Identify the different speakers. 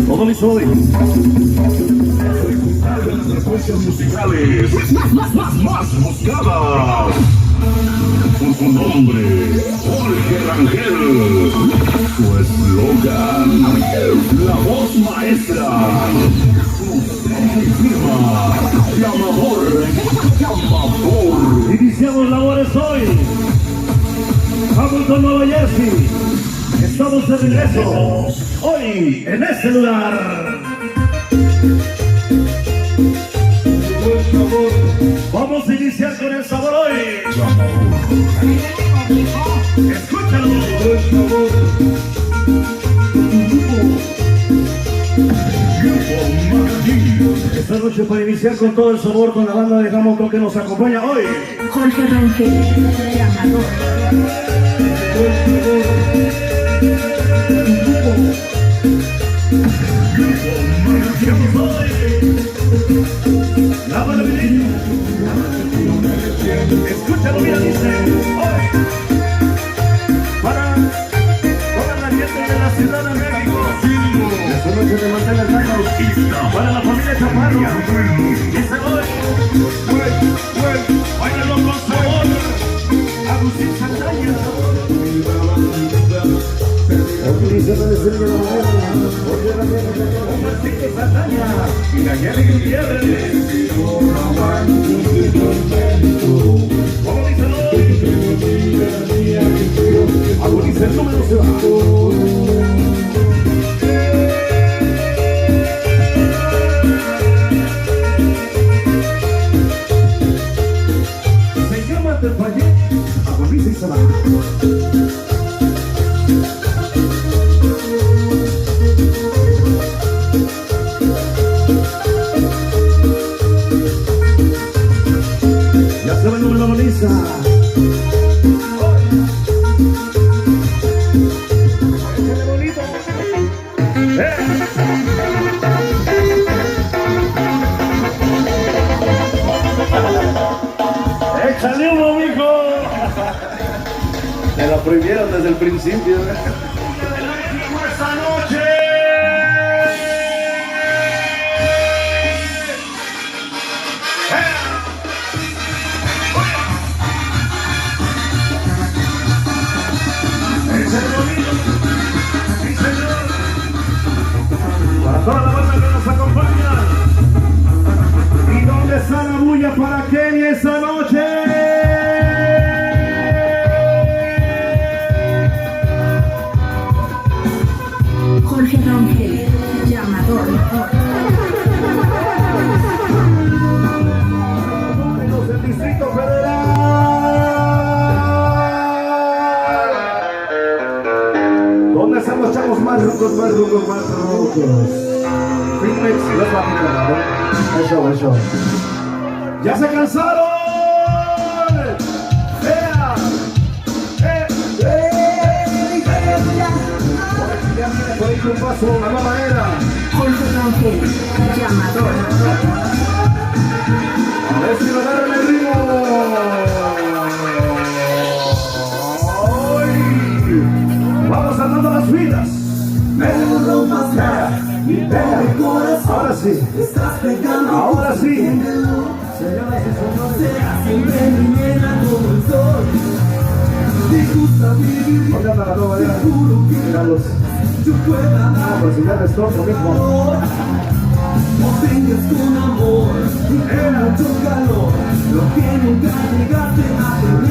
Speaker 1: Todo listo hoy.
Speaker 2: Las frecuencias musicales más buscadas. Su nombre, Jorge Rangel. Su eslogan, la voz maestra. Su firma, llamador.
Speaker 1: Iniciamos labores hoy. Hamilton, Nueva Jersey. Estamos de regreso. Hoy, en este lugar. Vamos a iniciar con el sabor hoy. Escúchalo. Esta noche para iniciar con todo el sabor con la banda de Hamilton que nos acompaña hoy.
Speaker 3: Jorge Rangel, llamador.
Speaker 1: La maravilla. Escúchalo, mira, dice hoy para toda la gente de la Ciudad de México. Esta noche de mantener el para la familia Chaparro. Dice hoy, báilalo con sabor. Agustín Saldaña. Utilizando el estilo de la moneda, y la Kelly Gutiérrez. ¿Cómo dice hoy? Agoniza el número se va. Se llama Del Valle, agoniza y se va. Ya se va el número agoniza. Échale bonito. Échale humo, mijo. Me la prohibieron desde el principio. Esta noche. Sí, señor. Para toda la banda que nos acompaña. ¿Y dónde está la bulla para Kenny esta noche?
Speaker 3: Jorge Rangel, llamador.
Speaker 1: Números del Distrito Federal. ¿Dónde están los chavos más rucos, más rucos, más rucos? Finmex y los vamos. Eso. ¡Ya se cansaron! ¡Vea! Ya viene por ahí un paso, la nueva era.
Speaker 3: Jorge Rangel, llamador.
Speaker 1: A ver si lo agarran el ritmo. ¡Ay! Vamos andando las vidas.
Speaker 4: Pero más nada, y mi corazón.
Speaker 1: Ahora sí.
Speaker 4: Estás pegando.
Speaker 1: Ahora sí.
Speaker 4: Señoras y señores, serás siempre mi nena como el sol. Te gusta vivir.
Speaker 1: ¿Dónde anda la nueva era?
Speaker 4: Seguro que
Speaker 1: Míralos.
Speaker 4: yo pueda
Speaker 1: No,
Speaker 4: dar.
Speaker 1: pero si ya les toco mismo.
Speaker 4: O tengas con amor y con mucho calor. Lo que nunca llegaste a tener.